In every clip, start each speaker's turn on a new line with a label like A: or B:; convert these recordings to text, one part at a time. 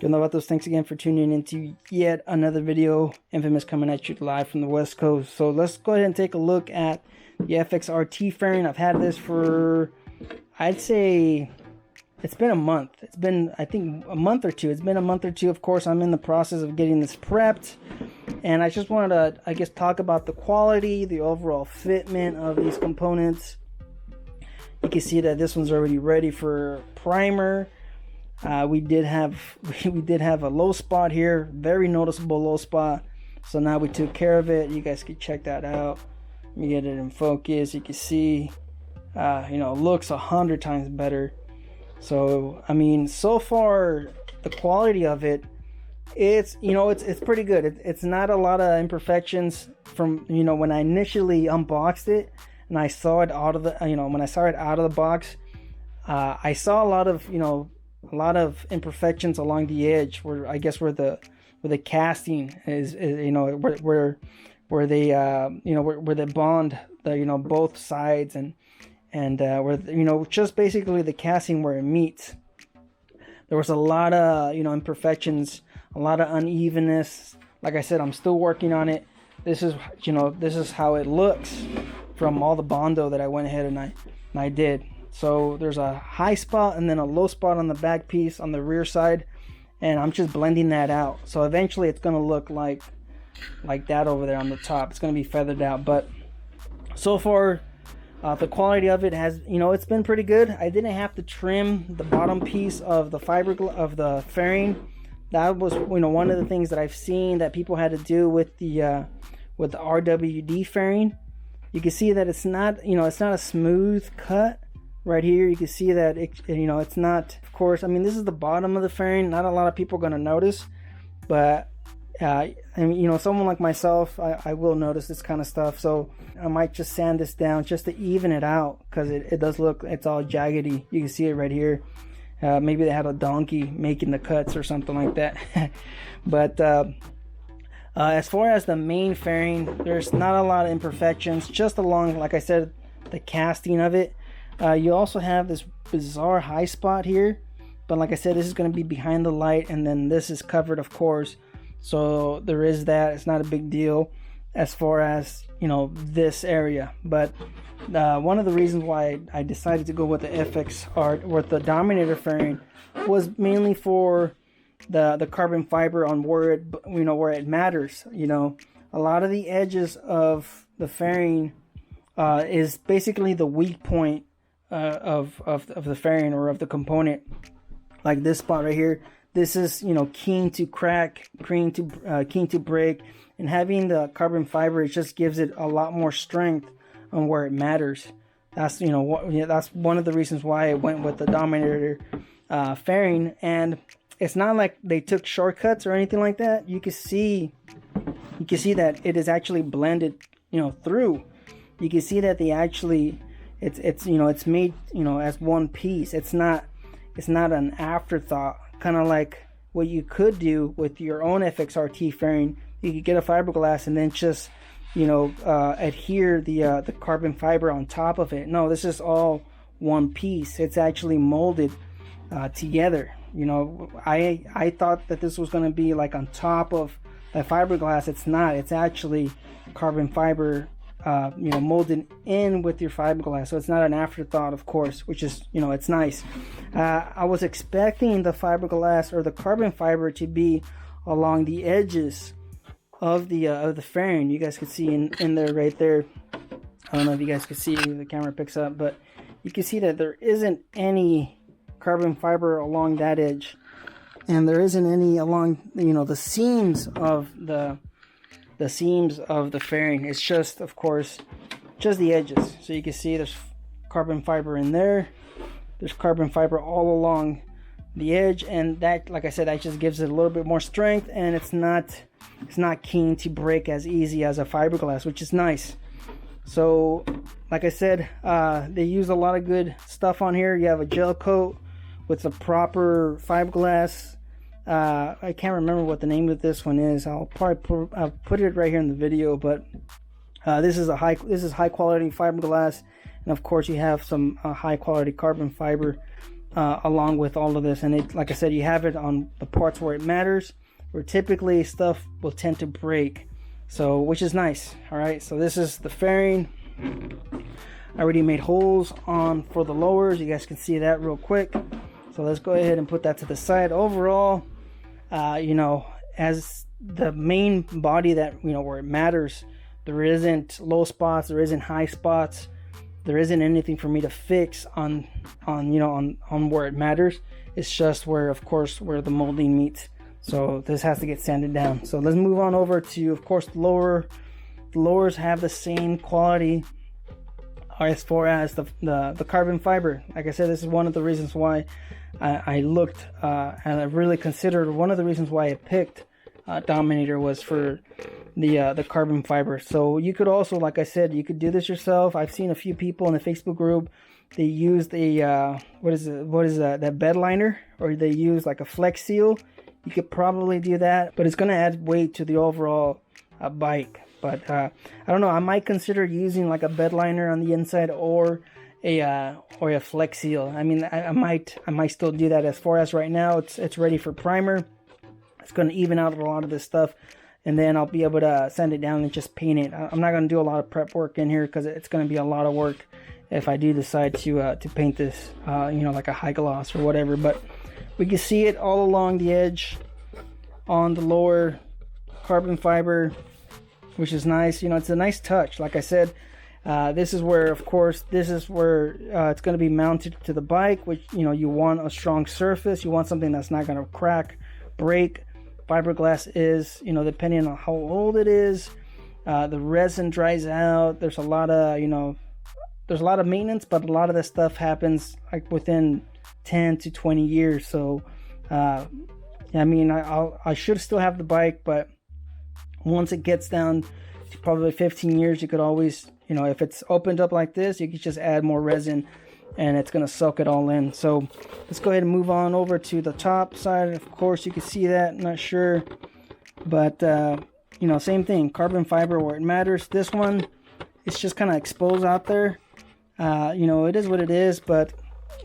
A: You'll know about those. Thanks again for tuning into yet another video. Infamous coming at you live from the West Coast. So let's go ahead and take a look at the FXRT fairing. I've had this for, I'd say, it's been a month. It's been, I think, a month or two. It's been a month or two. Of course, I'm in the process of getting this prepped. And I just wanted to, I guess, talk about the quality, the overall fitment of these components. You can see that this one's already ready for primer. We did have a low spot here, very noticeable low spot. So now we took care of it. You guys can check that out. Let me get it in focus. You can see, you know, it looks 100 times better. So I mean, so far the quality of it, it's, you know, it's pretty good. It's not a lot of imperfections from, you know, when I initially unboxed it and I saw it out of the, you know, when I saw it out of the box, I saw a lot of, you know, a lot of imperfections along the edge, where I guess where the casting is, you know, where they you know, where they bond the, you know, both sides, and where, you know, just basically the casting where it meets. There was a lot of, you know, imperfections, a lot of unevenness. Like I said, I'm still working on it. This is, you know, this is how it looks from all the Bondo that I went ahead and I did. So there's a high spot and then a low spot on the back piece on the rear side, and I'm just blending that out. So eventually it's going to look like that over there on the top. It's going to be feathered out, but so far the quality of it has, you know, it's been pretty good. I didn't have to trim the bottom piece of the of the fairing. That was, you know, one of the things that I've seen that people had to do with the RWD fairing. You can see that it's not, you know, it's not a smooth cut. Right here you can see that it, you know, it's not, of course, I mean, this is the bottom of the fairing. Not a lot of people are going to notice, but I mean, you know, someone like myself, I will notice this kind of stuff. So I might just sand this down just to even it out, because it does look, it's all jaggedy. You can see it right here. Maybe they had a donkey making the cuts or something like that. But as far as the main fairing, there's not a lot of imperfections, just along, like I said, the casting of it. You also have this bizarre high spot here, but like I said, this is going to be behind the light, and then this is covered, of course, so there is that. It's not a big deal as far as, you know, this area. But one of the reasons why I decided to go with the FXRT, with the Dominator fairing, was mainly for the carbon fiber on where it, you know, where it matters. You know, a lot of the edges of the fairing is basically the weak point of the fairing, or of the component. Like this spot right here, this is, you know, keen to crack, keen to break, and having the carbon fiber, it just gives it a lot more strength on where it matters. That's, you know, that's one of the reasons why I went with the Dominator fairing. And it's not like they took shortcuts or anything like that. You can see that it is actually blended, you know, through. You can see that they actually, it's you know, it's made, you know, as one piece. It's not an afterthought, kind of like what you could do with your own FXRT fairing. You could get a fiberglass and then just, you know, adhere the carbon fiber on top of it. No, this is all one piece. It's actually molded together. You know, I thought that this was going to be like on top of a fiberglass. It's not. It's actually carbon fiber, you know, molded in with your fiberglass. So it's not an afterthought, of course, which is, you know, it's nice. I was expecting the fiberglass or the carbon fiber to be along the edges of the fairing. You guys can see in there, right there. I don't know if you guys can see, the camera picks up, but you can see that there isn't any carbon fiber along that edge, and there isn't any along, you know, the seams of the fairing. It's just, of course, just the edges. So you can see there's carbon fiber in there. There's carbon fiber all along the edge, and that, like I said, that just gives it a little bit more strength, and it's not keen to break as easy as a fiberglass, which is nice. So like I said, they use a lot of good stuff on here. You have a gel coat with the proper fiberglass. I can't remember what the name of this one is. I'll put it right here in the video, but this is high quality fiberglass, and of course you have some high quality carbon fiber. along with all of this. And it, like I said, you have it on the parts where it matters, where typically stuff will tend to break, so which is nice. All right, so this is the fairing. I already made holes on for the lowers. You guys can see that real quick. So let's go ahead and put that to the side. Overall, you know, as the main body that, you know, where it matters, there isn't low spots, there isn't high spots, there isn't anything for me to fix on you know, on where it matters. It's just where, of course, where the molding meets. So this has to get sanded down. So let's move on over to, of course, the lower. The lowers have the same quality as far as the carbon fiber. Like I said, this is one of the reasons why I looked and I really considered, one of the reasons why I picked Dominator was for the carbon fiber. So you could also, like I said, you could do this yourself. I've seen a few people in the Facebook group, they used a what is that bed liner, or they use like a Flex Seal. You could probably do that, but it's going to add weight to the overall bike. But I don't know, I might consider using like a bed liner on the inside, or a Flex Seal. I mean, I might still do that. As far as right now, it's ready for primer. It's going to even out a lot of this stuff, and then I'll be able to sand it down and just paint it. I'm not going to do a lot of prep work in here because it's going to be a lot of work if I do decide to paint this, you know, like a high gloss or whatever. But we can see it all along the edge on the lower carbon fiber, which is nice. You know, it's a nice touch. Like I said, this is where, of course, this is where it's going to be mounted to the bike, which, you know, you want a strong surface. You want something that's not going to crack, break. Fiberglass is, you know, depending on how old it is, the resin dries out. There's a lot of, you know, there's a lot of maintenance, but a lot of this stuff happens like within 10 to 20 years. So I mean, I should still have the bike, but once it gets down to probably 15 years, you could always, you know, if it's opened up like this, you could just add more resin and it's going to soak it all in. So let's go ahead and move on over to the top side. Of course, you can see that, not sure, but you know, same thing, carbon fiber where it matters. This one, it's just kind of exposed out there. You know, it is what it is, but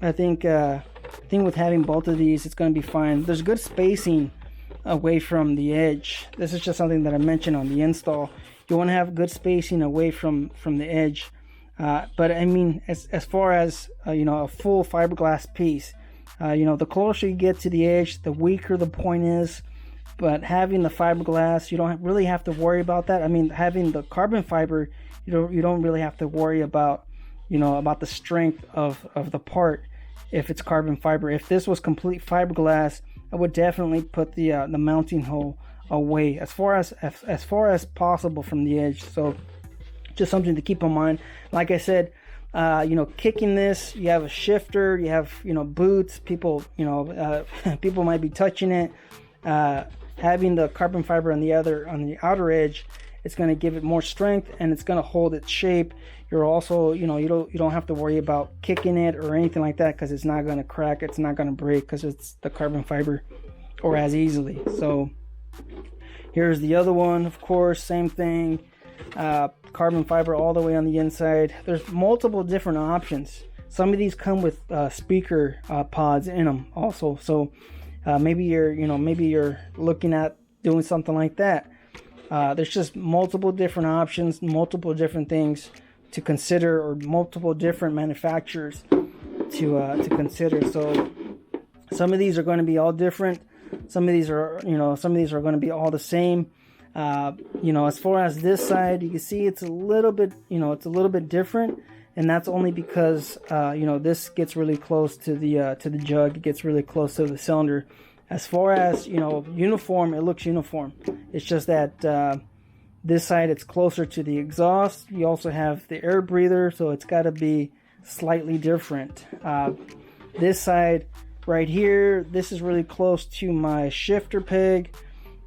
A: I think with having both of these, it's going to be fine. There's good spacing away from the edge. This is just something that I mentioned on the install. You want to have good spacing away from the edge. But I mean, as far as you know, a full fiberglass piece, you know, the closer you get to the edge, the weaker the point is. But having the fiberglass, you don't really have to worry about that. I mean, having the carbon fiber, you don't really have to worry about, you know, about the strength of the part if it's carbon fiber. If this was complete fiberglass, I would definitely put the mounting hole away as far as possible from the edge. So just something to keep in mind. Like I said, you know, kicking this, you have a shifter, you have, you know, boots, people, you know, people might be touching it. Having the carbon fiber on the outer edge, it's going to give it more strength and it's going to hold its shape. You're also, you know, you don't have to worry about kicking it or anything like that, because it's not going to crack, it's not going to break, because it's the carbon fiber, or as easily. So here's the other one, of course, same thing, carbon fiber all the way on the inside. There's multiple different options. Some of these come with speaker pods in them also. So maybe you're looking at doing something like that. There's just multiple different options, multiple different things to consider, or multiple different manufacturers to consider. So some of these are going to be all different. Some of these are, you know, some of these are going to be all the same. You know, as far as this side, you can see it's a little bit, you know, it's a little bit different, and that's only because you know, this gets really close to the jug. It gets really close to the cylinder. As far as, you know, uniform, it looks uniform. It's just that this side, it's closer to the exhaust. You also have the air breather, so it's got to be slightly different. This side right here, this is really close to my shifter peg.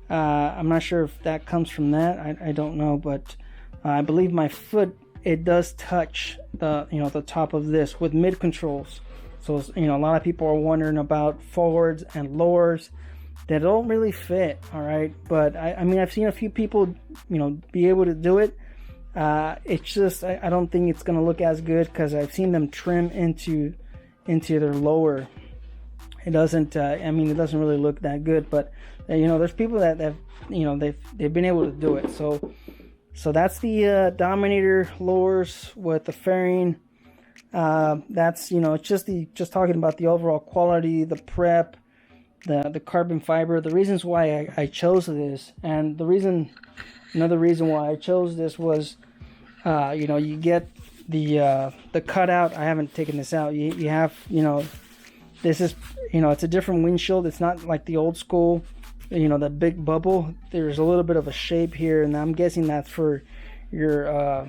A: I'm not sure if that comes from that. I don't know, but I believe my foot, it does touch the, you know, the top of this with mid controls. So, you know, a lot of people are wondering about forwards and lowers that don't really fit. All right, but I mean, I've seen a few people, you know, be able to do it. It's just, I don't think it's going to look as good, because I've seen them trim into their lower it doesn't. I mean, it doesn't really look that good. But you know, there's people that they've been able to do it. So that's the Dominator lowers with the fairing. That's, you know, it's just talking about the overall quality, the prep, the carbon fiber, the reasons why I chose this, and another reason why I chose this was, you know, you get the cutout. I haven't taken this out. You have, you know, this is, you know, it's a different windshield. It's not like the old school, you know, the big bubble. There's a little bit of a shape here, and I'm guessing that's for your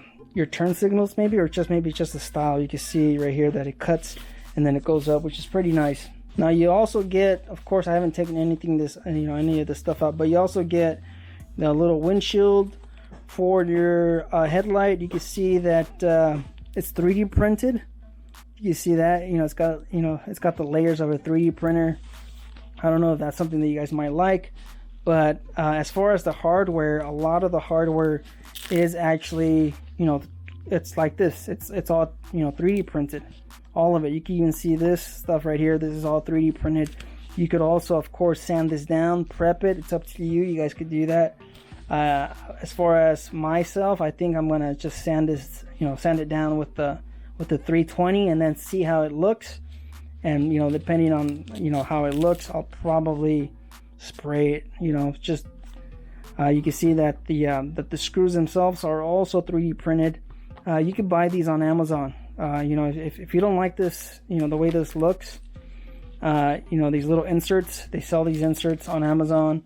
A: turn signals maybe, or maybe just the style. You can see right here that it cuts and then it goes up, which is pretty nice. Now you also get, of course, I haven't taken any of this stuff out, but you also get the little windshield for your headlight. You can see that it's 3D printed. You see that, you know, it's got the layers of a 3D printer. I don't know if that's something that you guys might like, but as far as the hardware, a lot of the hardware is actually, you know, it's like this. It's all, you know, 3D printed. All of it. You can even see this stuff right here. This is all 3D printed. You could also, of course, sand this down, prep it. It's up to you. You guys could do that. As far as myself, I think I'm gonna just sand this, you know, sand it down with the 320 and then see how it looks. And, you know, depending on, you know, how it looks, I'll probably spray it. You know, just you can see that the screws themselves are also 3D printed. You can buy these on Amazon. You know, if you don't like this, you know, the way this looks, you know, these little inserts, they sell these inserts on Amazon.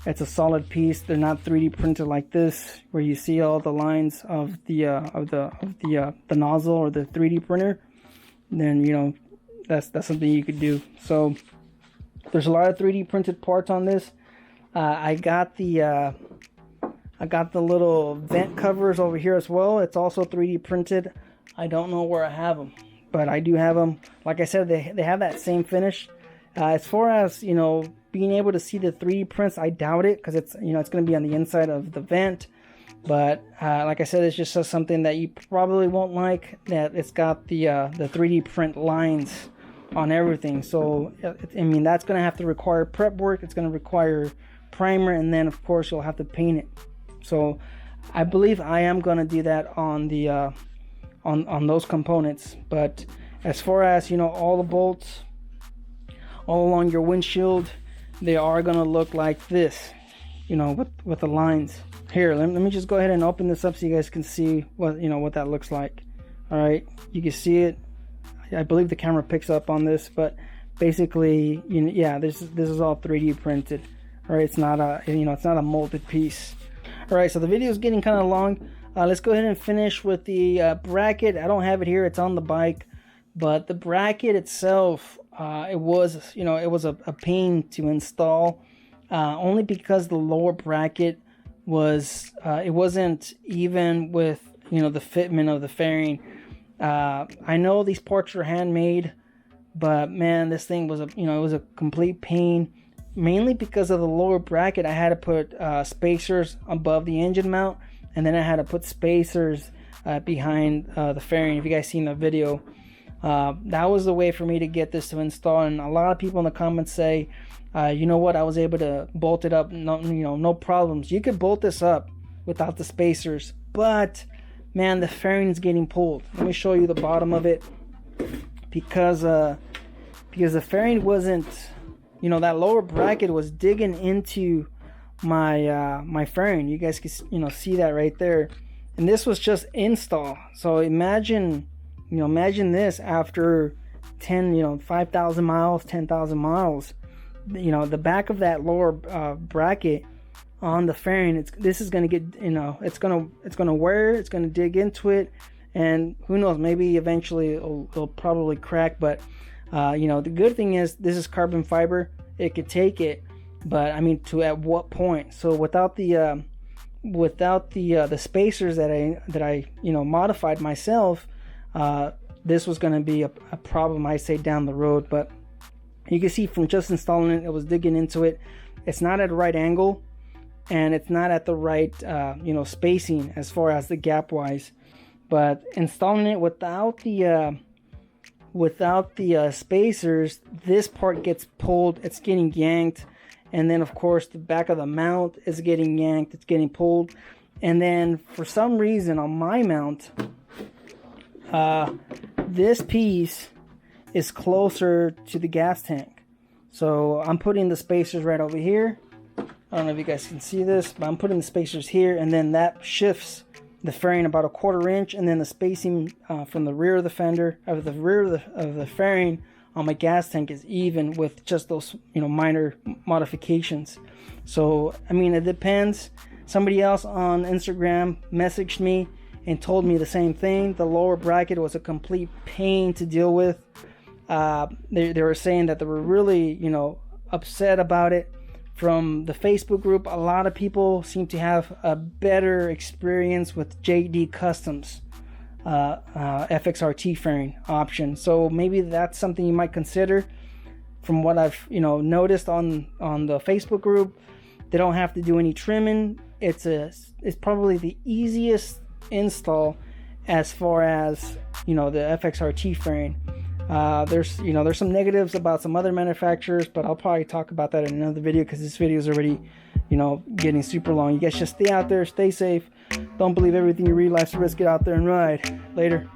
A: It's a solid piece. They're not 3D printed like this, where you see all the lines of the nozzle or the 3D printer. Then, you know, that's something you could do. So there's a lot of 3D printed parts on this. I got the little vent covers over here as well. It's also 3D printed. I don't know where I have them, but I do have them. Like I said, they have that same finish. As far as, you know, being able to see the 3D prints, I doubt it, because it's, you know, it's going to be on the inside of the vent. But like I said, it's just something that you probably won't like, that it's got the 3D print lines on everything. So I mean, that's going to have to require prep work. It's going to require primer, and then of course you'll have to paint it. So I believe I am going to do that on the on those components. But as far as, you know, all the bolts all along your windshield, they are going to look like this, you know, with the lines. Here, let me just go ahead and open this up so you guys can see what, you know, what that looks like. All right, you can see it. I believe the camera picks up on this, but basically, you know, yeah, this is all 3D printed. All right, it's not a, you know, it's not a molded piece. All right, so the video is getting kind of long. Let's go ahead and finish with the bracket. I don't have it here, it's on the bike, but the bracket itself, it was, you know, it was a pain to install, only because the lower bracket was, it wasn't even with, you know, the fitment of the fairing. I know these parts are handmade, but man, this thing was it was a complete pain, mainly because of the lower bracket. I had to put spacers above the engine mount, and then I had to put spacers behind the fairing. If you guys seen the video, that was the way for me to get this to install. And a lot of people in the comments say, you know what, I was able to bolt it up, no problems. You could bolt this up without the spacers, but man, the fairing is getting pulled. Let me show you the bottom of it, because the fairing wasn't, you know, that lower bracket was digging into my my fairing. You guys can, you know, see that right there. And this was just install. So imagine this after 5,000 miles, 10,000 miles. You know, the back of that lower bracket on the fairing, this is going to get, you know, it's going to wear, it's going to dig into it, and who knows, maybe eventually it'll probably crack. But you know, the good thing is this is carbon fiber, it could take it, but I mean, to at what point? So without the spacers that I you know, modified myself, this was going to be a problem, I say, down the road. But you can see from just installing it, it was digging into it. It's not at the right angle, and it's not at the right you know, spacing as far as the gap wise. But installing it without the without the spacers, this part gets pulled, it's getting yanked, and then of course the back of the mount is getting yanked, it's getting pulled, and then for some reason on my mount, this piece is closer to the gas tank. So I'm putting the spacers right over here. I don't know if you guys can see this, but I'm putting the spacers here, and then that shifts the fairing about a 1/4 inch, and then the spacing from the rear of the fender, of the rear of the fairing on my gas tank is even with just those, you know, minor modifications. So I mean, it depends. Somebody else on Instagram messaged me and told me the same thing. The lower bracket was a complete pain to deal with. They were saying that they were really, you know, upset about it. From the Facebook group, a lot of people seem to have a better experience with JD Customs FXRT fairing option. So maybe that's something you might consider. From what I've, you know, noticed on the Facebook group, they don't have to do any trimming. It's probably the easiest install as far as, you know, the FXRT fairing. There's some negatives about some other manufacturers, but I'll probably talk about that in another video because this video is already, you know, getting super long. You guys just stay out there, stay safe, don't believe everything you read. Life's a risk. Get out there and ride. Later.